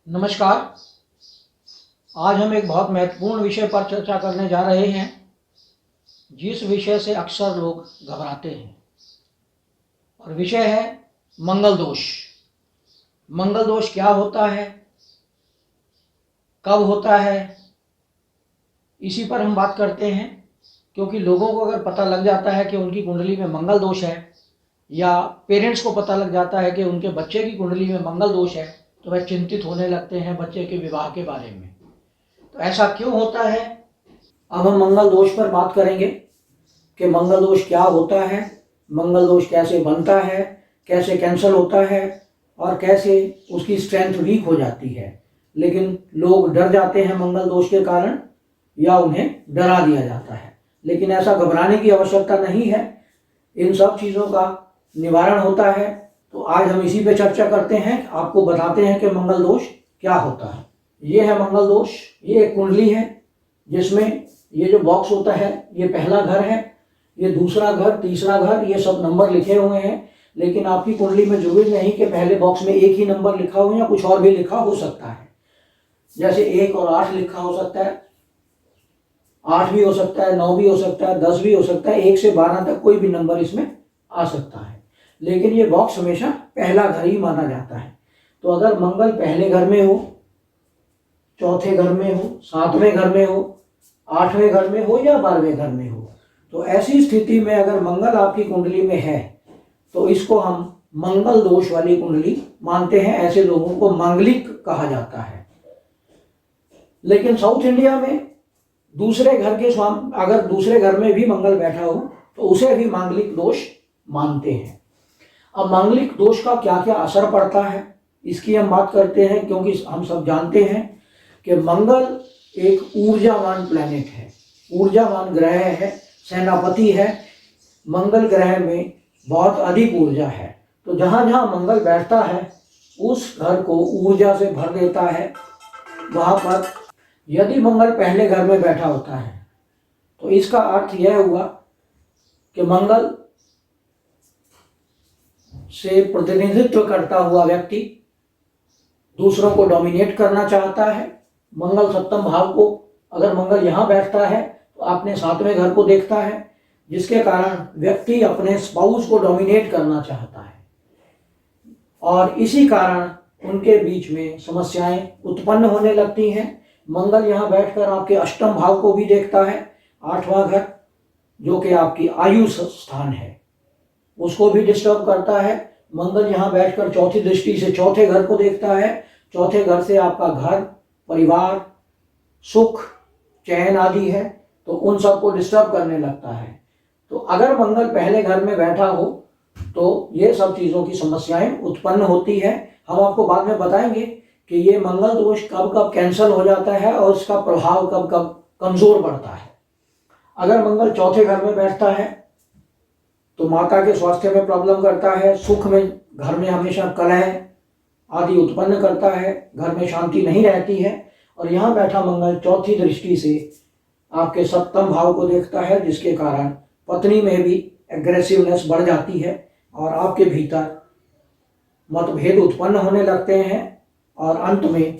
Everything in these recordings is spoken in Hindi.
नमस्कार। आज हम एक बहुत महत्वपूर्ण विषय पर चर्चा करने जा रहे हैं, जिस विषय से अक्सर लोग घबराते हैं, और विषय है मंगल दोष। मंगल दोष क्या होता है, कब होता है, इसी पर हम बात करते हैं। क्योंकि लोगों को अगर पता लग जाता है कि उनकी कुंडली में मंगल दोष है, या पेरेंट्स को पता लग जाता है कि उनके बच्चे की कुंडली में मंगल दोष है, तो वह चिंतित होने लगते हैं बच्चे के विवाह के बारे में। तो ऐसा क्यों होता है? अब हम मंगल दोष पर बात करेंगे कि मंगल दोष क्या होता है, मंगल दोष कैसे बनता है, कैसे कैंसिल होता है, और कैसे उसकी स्ट्रेंथ वीक हो जाती है। लेकिन लोग डर जाते हैं मंगल दोष के कारण, या उन्हें डरा दिया जाता है। लेकिन ऐसा घबराने की आवश्यकता नहीं है, इन सब चीज़ों का निवारण होता है। तो आज हम इसी पे चर्चा करते हैं, आपको बताते हैं कि मंगल दोष क्या होता है। ये है मंगल दोष। ये एक कुंडली है जिसमें ये जो बॉक्स होता है, ये पहला घर है, ये दूसरा घर, तीसरा घर, ये सब नंबर लिखे हुए हैं। लेकिन आपकी कुंडली में जरूरी नहीं कि पहले बॉक्स में एक ही नंबर लिखा हो, या कुछ और भी लिखा हो सकता है। जैसे 1 और 8 लिखा हो सकता है, 8 भी हो सकता है, 9 भी हो सकता है, 10 भी हो सकता है, 1 से 12 तक कोई भी नंबर इसमें आ सकता है। लेकिन ये बॉक्स हमेशा पहला घर ही माना जाता है। तो अगर मंगल पहले घर में हो, चौथे घर में हो, 7वें घर में हो, 8वें घर में हो, या 12वें घर में हो, तो ऐसी स्थिति में अगर मंगल आपकी कुंडली में है तो इसको हम मंगल दोष वाली कुंडली मानते हैं। ऐसे लोगों को मांगलिक कहा जाता है। लेकिन साउथ इंडिया में दूसरे घर के स्वामी, अगर दूसरे घर में भी मंगल बैठा हो तो उसे भी मांगलिक दोष मानते हैं। अब मांगलिक दोष का क्या क्या असर पड़ता है, इसकी हम बात करते हैं। क्योंकि हम सब जानते हैं कि मंगल एक ऊर्जावान प्लैनेट है, ऊर्जावान ग्रह है, सेनापति है। मंगल ग्रह में बहुत अधिक ऊर्जा है। तो जहाँ जहाँ मंगल बैठता है उस घर को ऊर्जा से भर देता है। वहाँ पर यदि मंगल पहले घर में बैठा होता है तो इसका अर्थ यह हुआ कि मंगल से प्रतिनिधित्व करता हुआ व्यक्ति दूसरों को डोमिनेट करना चाहता है। मंगल सप्तम भाव को, अगर मंगल यहाँ बैठता है तो अपने 7वें घर को देखता है, जिसके कारण व्यक्ति अपने स्पाउस को डोमिनेट करना चाहता है। और इसी कारण उनके बीच में समस्याएं उत्पन्न होने लगती हैं। मंगल यहाँ बैठकर आपके अष्टम भाव को भी देखता है, 8वां घर जो कि आपकी आयु स्थान है, उसको भी डिस्टर्ब करता है। मंगल यहाँ बैठकर चौथी दृष्टि से चौथे घर को देखता है। चौथे घर से आपका घर, परिवार, सुख, चैन आदि है, तो उन सब को डिस्टर्ब करने लगता है। तो अगर मंगल पहले घर में बैठा हो तो ये सब चीज़ों की समस्याएं उत्पन्न होती है। हम आपको बाद में बताएंगे कि ये मंगल दोष कब कब कैंसिल हो जाता है और उसका प्रभाव कब कब कमज़ोर पड़ता है। अगर मंगल चौथे घर में बैठता है तो माता के स्वास्थ्य में प्रॉब्लम करता है, सुख में, घर में हमेशा कलह आदि उत्पन्न करता है, घर में शांति नहीं रहती है। और यहाँ बैठा मंगल चौथी दृष्टि से आपके सप्तम भाव को देखता है, जिसके कारण पत्नी में भी एग्रेसिवनेस बढ़ जाती है और आपके भीतर मतभेद उत्पन्न होने लगते हैं। और अंत में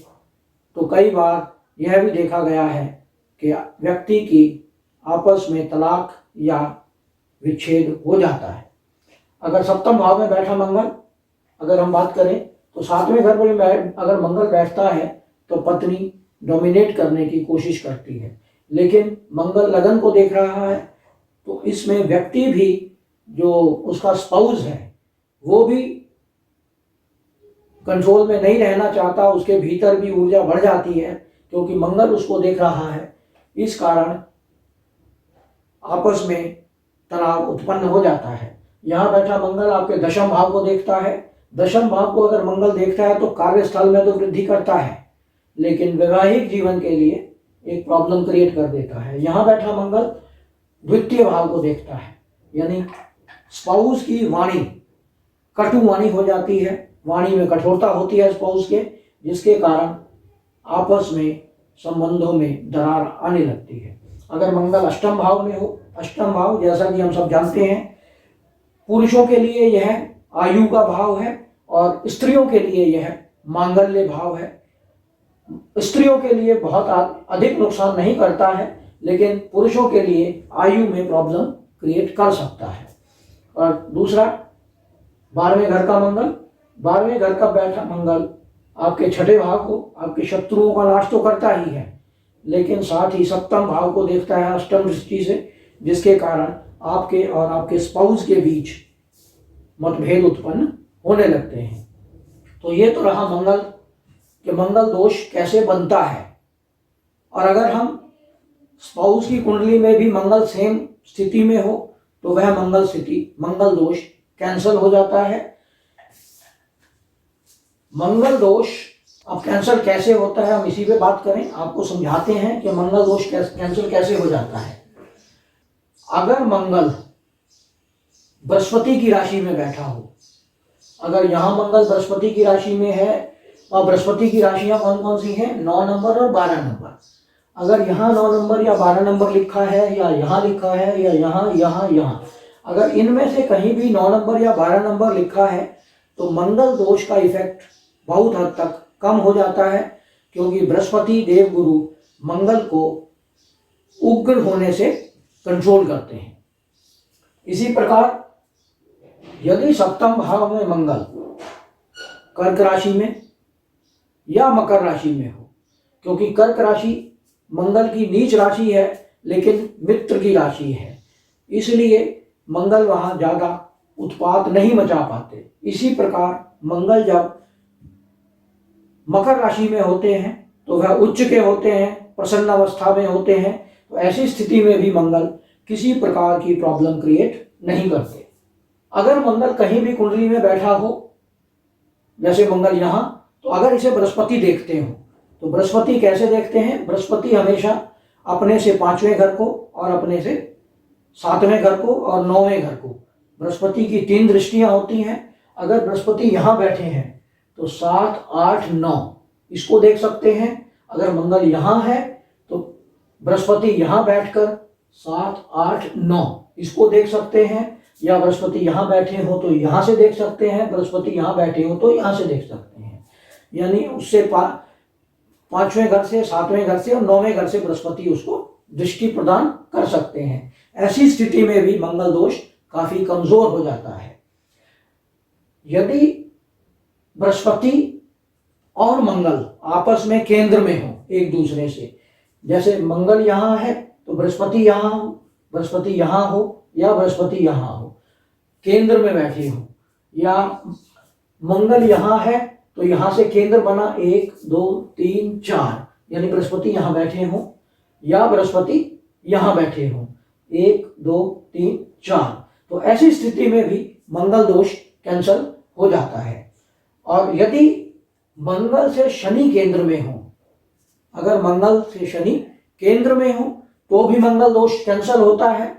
तो कई बार यह भी देखा गया है कि व्यक्ति की आपस में तलाक या विच्छेद हो जाता है। अगर सप्तम भाव में बैठा मंगल, अगर हम बात करें तो 7वें घर में अगर मंगल बैठता है तो पत्नी डोमिनेट करने की कोशिश करती है। लेकिन मंगल लगन को देख रहा है तो इसमें व्यक्ति भी, जो उसका स्पाउस है, वो भी कंट्रोल में नहीं रहना चाहता, उसके भीतर भी ऊर्जा बढ़ जाती है क्योंकि मंगल उसको देख रहा है। इस कारण आपस में तनाव उत्पन्न हो जाता है। यहाँ बैठा मंगल आपके दशम भाव को देखता है। दशम भाव को अगर मंगल देखता है तो कार्यस्थल में तो वृद्धि करता है, लेकिन वैवाहिक जीवन के लिए एक प्रॉब्लम क्रिएट कर देता है। यहाँ बैठा मंगल द्वितीय भाव को देखता है, यानी स्पाउस की वाणी कटु वाणी हो जाती है, वाणी में कठोरता होती है स्पाउस के, जिसके कारण आपस में संबंधों में दरार आने लगती है। अगर मंगल अष्टम भाव में हो, अष्टम भाव जैसा कि हम सब जानते हैं पुरुषों के लिए यह आयु का भाव है और स्त्रियों के लिए यह मांगल्य भाव है। स्त्रियों के लिए बहुत अधिक नुकसान नहीं करता है, लेकिन पुरुषों के लिए आयु में प्रॉब्लम क्रिएट कर सकता है। और दूसरा, 12वें घर का मंगल, 12वें घर का बैठा मंगल आपके छठे भाव को, आपके शत्रुओं का नाश तो करता ही है, लेकिन साथ ही सप्तम भाव को देखता है अष्टम दृष्टि से, जिसके कारण आपके और आपके स्पाउस के बीच मतभेद उत्पन्न होने लगते हैं। तो ये तो रहा मंगल कि मंगल दोष कैसे बनता है। और अगर हम स्पाउस की कुंडली में भी मंगल सेम स्थिति में हो तो वह मंगल दोष कैंसल हो जाता है। मंगल दोष अब कैंसिल कैसे होता है, हम इसी पे बात करें, आपको समझाते हैं कि मंगल दोष कैंसिल कैसे हो जाता है। अगर मंगल बृहस्पति की राशि में बैठा हो, अगर यहाँ मंगल बृहस्पति की राशि में है, और बृहस्पति की राशियां कौन कौन सी हैं, 9 नंबर और 12 नंबर, अगर यहाँ 9 नंबर या 12 नंबर लिखा है, या यहाँ लिखा है, या यहाँ, अगर इनमें से कहीं भी 9 नंबर या 12 नंबर लिखा है तो मंगल दोष का इफेक्ट बहुत हद तक कम हो जाता है, क्योंकि बृहस्पति देवगुरु मंगल को उग्र होने से कंट्रोल करते हैं। इसी प्रकार यदि सप्तम भाव में मंगल कर्क राशि में या मकर राशि में हो, क्योंकि कर्क राशि मंगल की नीच राशि है लेकिन मित्र की राशि है, इसलिए मंगल वहां ज्यादा उत्पात नहीं मचा पाते। इसी प्रकार मंगल जब मकर राशि में होते हैं तो वह उच्च के होते हैं, प्रसन्न अवस्था में होते हैं, तो ऐसी स्थिति में भी मंगल किसी प्रकार की प्रॉब्लम क्रिएट नहीं करते। अगर मंगल कहीं भी कुंडली में बैठा हो, जैसे मंगल यहाँ, तो अगर इसे बृहस्पति देखते हो तो बृहस्पति कैसे देखते हैं, बृहस्पति हमेशा अपने से 5वें घर को और अपने से 7वें घर को और 9वें घर को, बृहस्पति की 3 दृष्टियां होती हैं। अगर बृहस्पति यहाँ बैठे हैं तो 7, 8, 9 इसको देख सकते हैं। अगर मंगल यहाँ है तो बृहस्पति यहाँ बैठकर 7, 8, 9 इसको देख सकते हैं, या बृहस्पति यहाँ बैठे हो तो यहाँ से देख सकते हैं, बृहस्पति यहाँ बैठे हो तो यहाँ से देख सकते हैं। यानी उससे 5वें घर से, 7वें घर से और 9वें घर से बृहस्पति उसको दृष्टि प्रदान कर सकते हैं। ऐसी स्थिति में भी मंगल दोष काफी कमजोर हो जाता है। यदि बृहस्पति और मंगल आपस में केंद्र में हो एक दूसरे से, जैसे मंगल यहाँ है तो बृहस्पति यहाँ हो, बृहस्पति यहाँ हो या बृहस्पति यहाँ हो, केंद्र में बैठे हो, या मंगल यहाँ है तो यहाँ से केंद्र बना 1, 2, 3, 4, यानी बृहस्पति यहाँ बैठे हो या बृहस्पति यहाँ बैठे हो, 1, 2, 3, 4, तो ऐसी स्थिति में भी मंगल दोष कैंसल हो जाता है। और यदि मंगल से शनि केंद्र में हो, अगर मंगल से शनि केंद्र में हो तो भी मंगल दोष कैंसल होता है।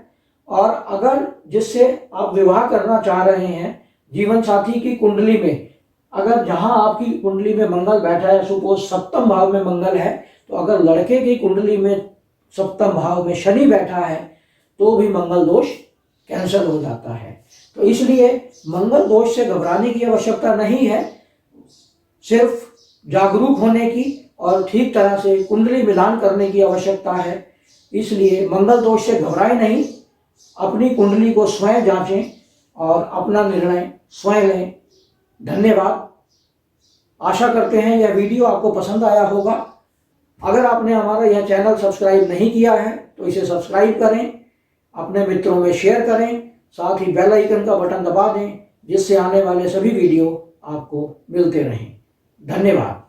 और अगर जिससे आप विवाह करना चाह रहे हैं, जीवन साथी की कुंडली में अगर जहां आपकी कुंडली में मंगल बैठा है, सपोज सप्तम भाव में मंगल है, तो अगर लड़के की कुंडली में सप्तम भाव में शनि बैठा है तो भी मंगल दोष कैंसल हो जाता है। तो इसलिए मंगल दोष से घबराने की आवश्यकता नहीं है, सिर्फ जागरूक होने की और ठीक तरह से कुंडली मिलान करने की आवश्यकता है। इसलिए मंगल दोष से घबराए नहीं, अपनी कुंडली को स्वयं जांचें और अपना निर्णय स्वयं लें। धन्यवाद। आशा करते हैं यह वीडियो आपको पसंद आया होगा। अगर आपने हमारा यह चैनल सब्सक्राइब नहीं किया है तो इसे सब्सक्राइब करें, अपने मित्रों में शेयर करें, साथ ही बेल आइकन का बटन दबा दें, जिससे आने वाले सभी वीडियो आपको मिलते रहें। धन्यवाद।